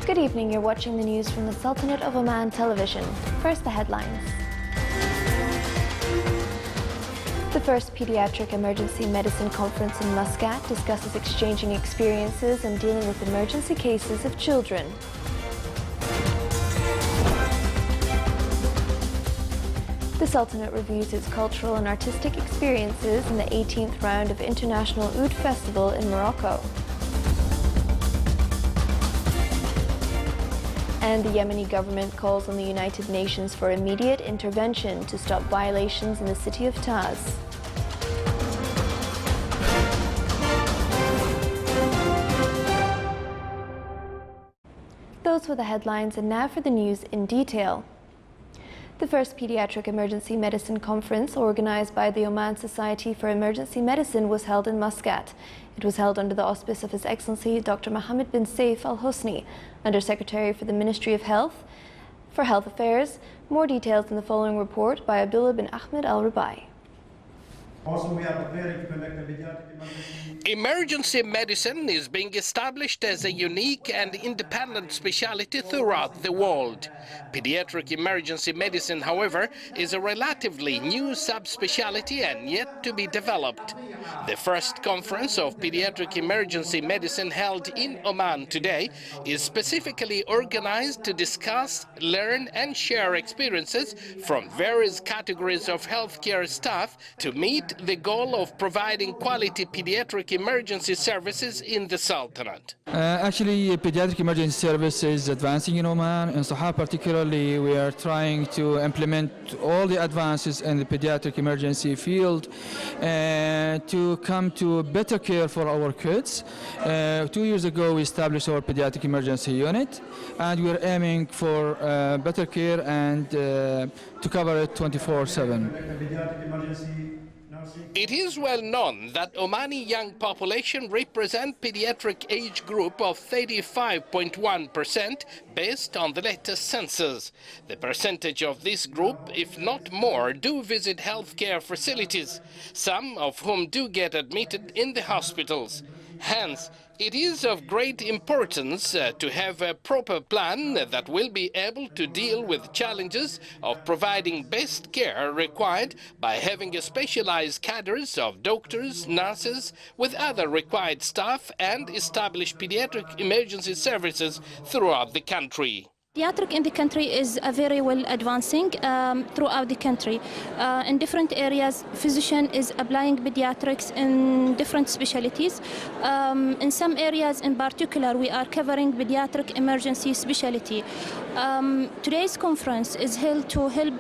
Good evening, you're watching the news from the Sultanate of Oman television. First, the headlines. The first Pediatric Emergency Medicine Conference in Muscat discusses exchanging experiences and dealing with emergency cases of children. The Sultanate reviews its cultural and artistic experiences in the 18th round of International Oud Festival in Morocco. And the Yemeni government calls on the United Nations for immediate intervention to stop violations in the city of Taz. Those were the headlines, and now for the news in detail. The first Pediatric Emergency Medicine Conference, organized by the Oman Society for Emergency Medicine, was held in Muscat. It was held under the auspice of His Excellency Dr. Mohammed bin Saif Al Hosni, Under-Secretary for the Ministry of Health for Health Affairs. More details in the following report by Abdullah bin Ahmed Al Rubai. Also, we are preparing to conduct a pediatric emergency medicine is being established as a unique and independent specialty throughout the world. Pediatric emergency medicine, however, is a relatively new subspecialty and yet to be developed. The first conference of pediatric emergency medicine held in Oman today is specifically organized to discuss, learn and share experiences from various categories of healthcare staff to meet the goal of providing quality pediatric emergency services in the Sultanate. Actually, pediatric emergency service is advancing in Oman. In Sahar particularly, we are trying to implement all the advances in the pediatric emergency field to come to better care for our kids. 2 years ago, we established our pediatric emergency unit, and we are aiming for better care and to cover it 24/7. It is well known that Omani young population represent pediatric age group of 35.1% based on the latest census. The percentage of this group, if not more, do visit healthcare facilities, some of whom do get admitted in the hospitals. Hence, it is of great importance to have a proper plan that will be able to deal with challenges of providing best care required by having a specialized cadres of doctors, nurses, with other required staff and establish pediatric emergency services throughout the country. Pediatric in the country is very well advancing throughout the country. In different areas, physician is applying pediatrics in different specialties. In some areas in particular, we are covering pediatric emergency specialty. Today's conference is held to help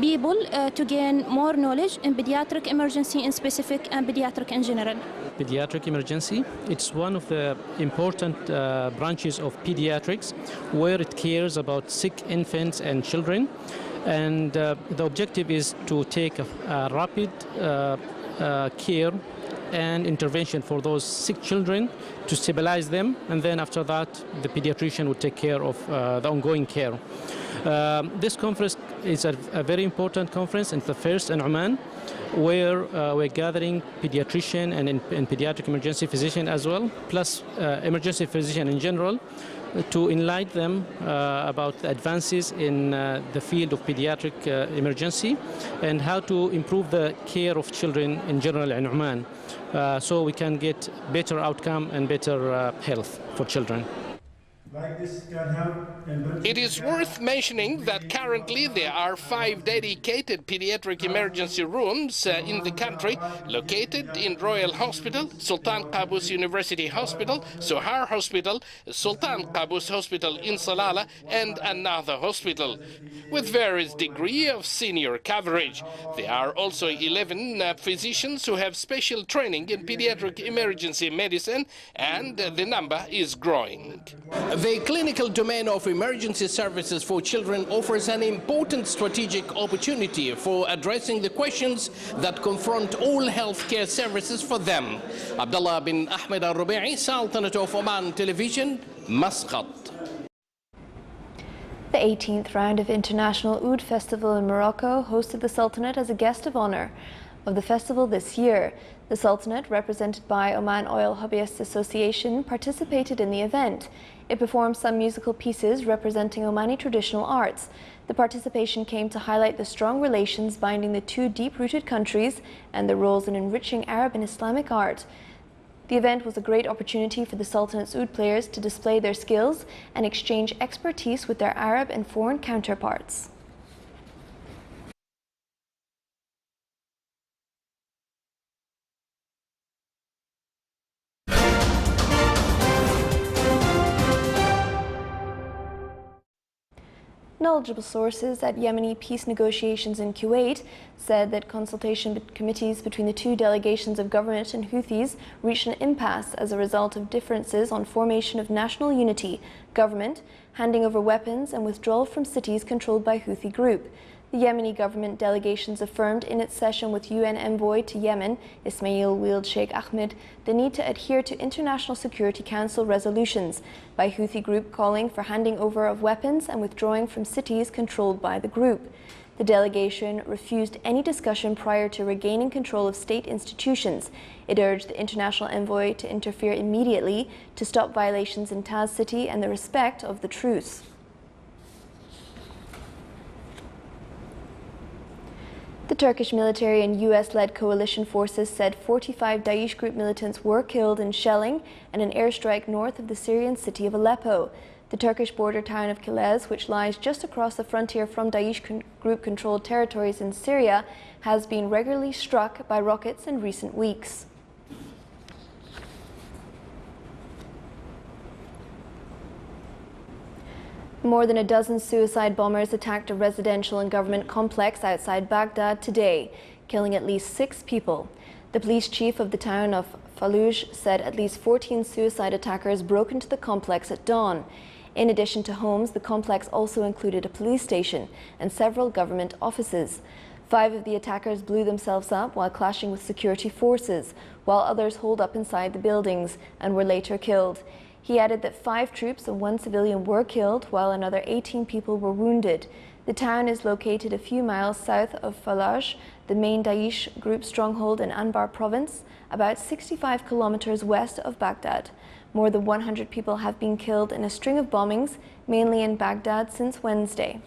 people to gain more knowledge in pediatric emergency in specific and pediatric in general. Pediatric emergency, it's one of the important branches of pediatrics where it cares about sick infants and children, and the objective is to take a rapid care and intervention for those sick children to stabilize them, and then after that the pediatrician will take care of the ongoing care. This conference is a very important conference. It's the first in Oman, where we're gathering pediatrician and pediatric emergency physician as well, plus emergency physician in general, to enlighten them about the advances in the field of pediatric emergency and how to improve the care of children in general in Oman, so we can get better outcome and better health for children. It is worth mentioning that currently there are 5 dedicated pediatric emergency rooms in the country, located in Royal Hospital, Sultan Qaboos University Hospital, Sohar Hospital, Sultan Qaboos Hospital in Salalah, and another hospital, with various degree of senior coverage. There are also 11 physicians who have special training in pediatric emergency medicine, and the number is growing. The clinical domain of emergency services for children offers an important strategic opportunity for addressing the questions that confront all healthcare services for them. Abdullah bin Ahmed Al Rubai, Sultanate of Oman Television, Muscat. The 18th round of International Oud Festival in Morocco hosted the Sultanate as a guest of honor of the festival this year. The Sultanate, represented by Oman Oil Hobbyists Association, participated in the event. It performed some musical pieces representing Omani traditional arts. The participation came to highlight the strong relations binding the two deep-rooted countries and their roles in enriching Arab and Islamic art. The event was a great opportunity for the Sultanate's oud players to display their skills and exchange expertise with their Arab and foreign counterparts. Knowledgeable sources at Yemeni peace negotiations in Kuwait said that consultation committees between the two delegations of government and Houthis reached an impasse as a result of differences on formation of national unity, government, handing over weapons and withdrawal from cities controlled by Houthi group. The Yemeni government delegations affirmed in its session with UN envoy to Yemen, Ismail Wild Sheikh Ahmed, the need to adhere to International Security Council resolutions, by Houthi group calling for handing over of weapons and withdrawing from cities controlled by the group. The delegation refused any discussion prior to regaining control of state institutions. It urged the international envoy to interfere immediately to stop violations in Taz city and the respect of the truce. The Turkish military and US-led coalition forces said 45 Daesh group militants were killed in shelling and an airstrike north of the Syrian city of Aleppo. The Turkish border town of Kilis, which lies just across the frontier from Daesh group-controlled territories in Syria, has been regularly struck by rockets in recent weeks. More than a dozen suicide bombers attacked a residential and government complex outside Baghdad today, killing at least 6 people. The police chief of the town of Fallujah said at least 14 suicide attackers broke into the complex at dawn. In addition to homes, the complex also included a police station and several government offices. 5 of the attackers blew themselves up while clashing with security forces, while others holed up inside the buildings and were later killed. He added that 5 troops and 1 civilian were killed, while another 18 people were wounded. The town is located a few miles south of Fallujah, the main Daesh group stronghold in Anbar province, about 65 kilometers west of Baghdad. More than 100 people have been killed in a string of bombings, mainly in Baghdad, since Wednesday.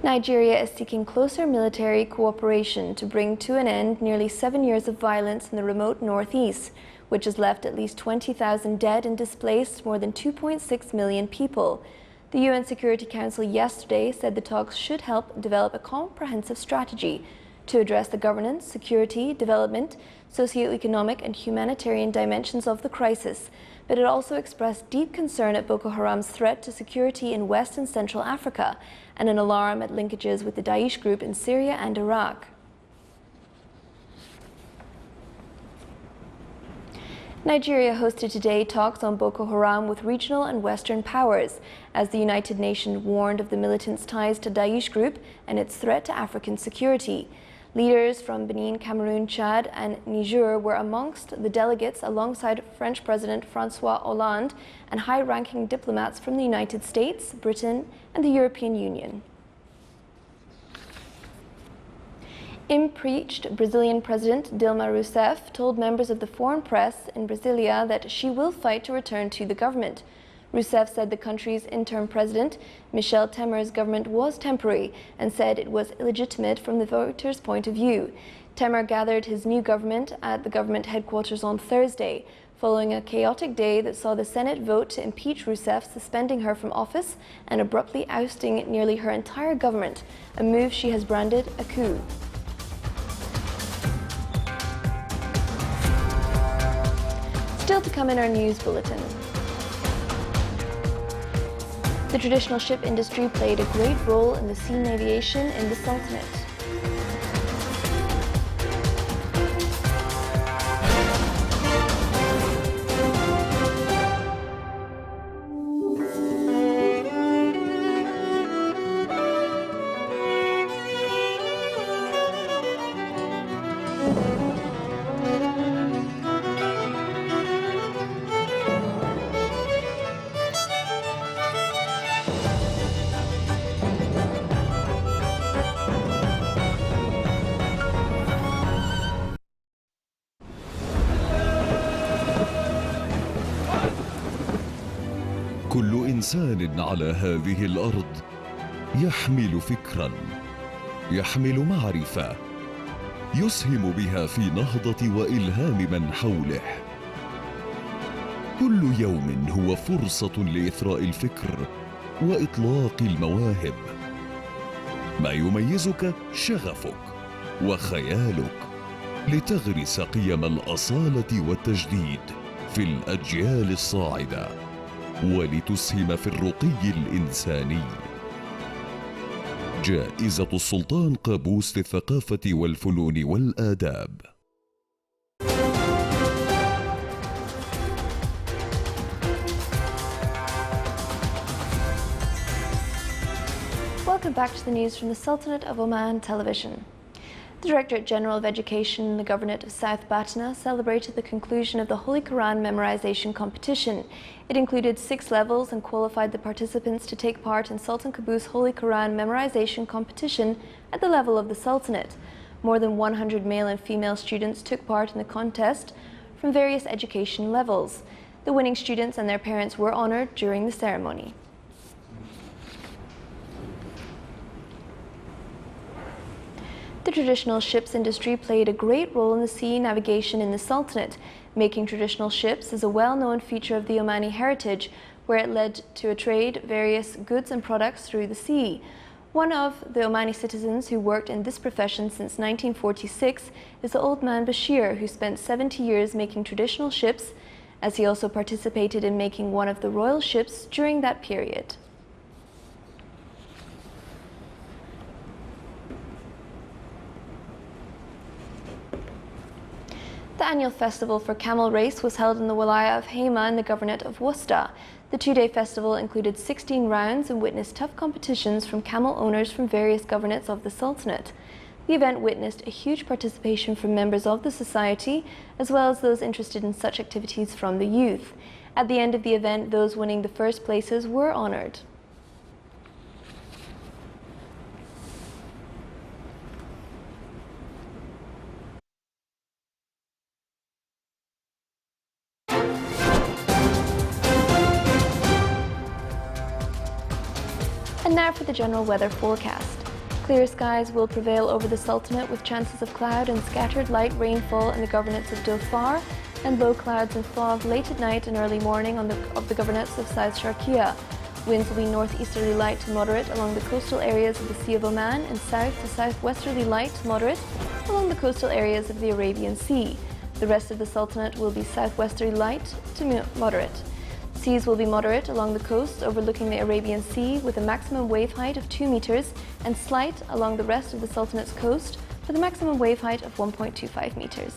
Nigeria is seeking closer military cooperation to bring to an end nearly 7 years of violence in the remote northeast, which has left at least 20,000 dead and displaced more than 2.6 million people. The UN Security Council yesterday said the talks should help develop a comprehensive strategy to address the governance, security, development, socioeconomic and humanitarian dimensions of the crisis, but it also expressed deep concern at Boko Haram's threat to security in West and Central Africa and an alarm at linkages with the Daesh group in Syria and Iraq. Nigeria hosted today talks on Boko Haram with regional and Western powers, as the United Nations warned of the militants' ties to Daesh group and its threat to African security. Leaders from Benin, Cameroon, Chad and Niger were amongst the delegates alongside French President François Hollande and high-ranking diplomats from the United States, Britain and the European Union. Impeached Brazilian President Dilma Rousseff told members of the foreign press in Brasilia that she will fight to return to the government. Rousseff said the country's interim president, Michel Temer's government was temporary and said it was illegitimate from the voters' point of view. Temer gathered his new government at the government headquarters on Thursday, following a chaotic day that saw the Senate vote to impeach Rousseff, suspending her from office and abruptly ousting nearly her entire government, a move she has branded a coup. Still to come in our news bulletin. The traditional ship industry played a great role in the sea navigation in the Sultanate. كل إنسان على هذه الأرض يحمل فكراً، يحمل معرفة، يسهم بها في نهضة وإلهام من حوله. كل يوم هو فرصة لإثراء الفكر وإطلاق المواهب. ما يميزك شغفك وخيالك لتغرس قيم الأصالة والتجديد في الأجيال الصاعدة ولتسهم في الرقي الإنساني. جائزة السلطان قابوس للثقافة والفنون والآداب. Welcome back to the news from the Sultanate of Oman Television. The Directorate General of Education in the Governorate of South Batna celebrated the conclusion of the Holy Quran memorization competition. It included 6 levels and qualified the participants to take part in Sultan Qaboos Holy Quran memorization competition at the level of the Sultanate. More than 100 male and female students took part in the contest from various education levels. The winning students and their parents were honored during the ceremony. The traditional ships industry played a great role in the sea navigation in the Sultanate. Making traditional ships is a well-known feature of the Omani heritage, where it led to a trade various goods and products through the sea. One of the Omani citizens who worked in this profession since 1946 is the old man Bashir, who spent 70 years making traditional ships, as he also participated in making one of the royal ships during that period. The annual festival for camel race was held in the Wilaya of Hema in the Governorate of Worcester. The 2-day festival included 16 rounds and witnessed tough competitions from camel owners from various governorates of the Sultanate. The event witnessed a huge participation from members of the society, as well as those interested in such activities from the youth. At the end of the event, those winning the first places were honored. And now for the general weather forecast. Clear skies will prevail over the Sultanate with chances of cloud and scattered light rainfall in the governorates of Dhofar, and low clouds and fog late at night and early morning of the governorates of South Sharqiya. Winds will be northeasterly light to moderate along the coastal areas of the Sea of Oman and south to southwesterly light to moderate along the coastal areas of the Arabian Sea. The rest of the Sultanate will be southwesterly light to moderate. Seas will be moderate along the coast overlooking the Arabian Sea with a maximum wave height of 2 meters and slight along the rest of the Sultanate's coast with a maximum wave height of 1.25 meters.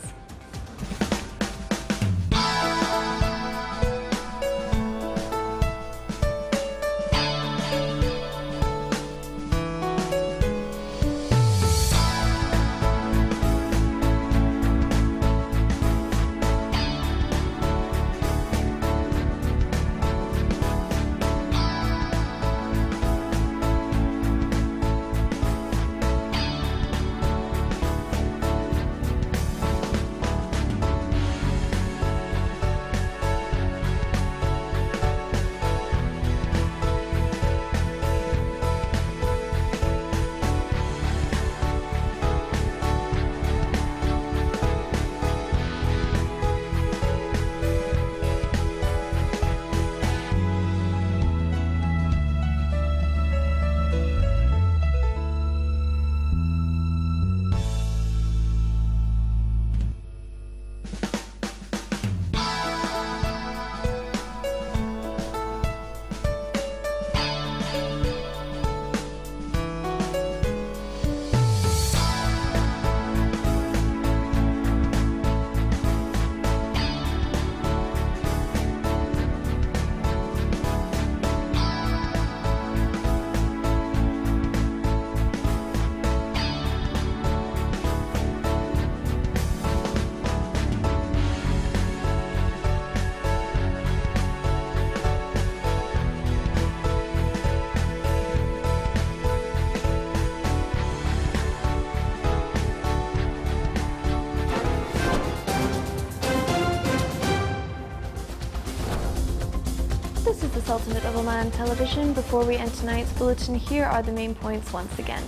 Sultanate of Oman Television. Before we end tonight's bulletin, here are the main points once again.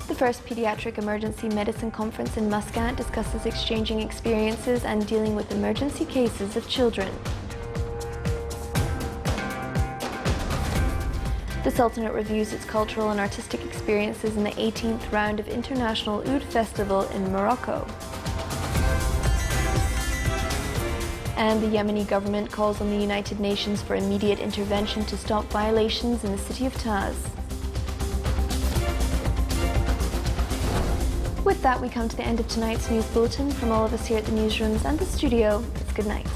The first Pediatric Emergency Medicine Conference in Muscat discusses exchanging experiences and dealing with emergency cases of children. The Sultanate reviews its cultural and artistic experiences in the 18th round of International Oud Festival in Morocco. And the Yemeni government calls on the United Nations for immediate intervention to stop violations in the city of Taz. With that, we come to the end of tonight's news bulletin. From all of us here at the newsrooms and the studio, it's good night.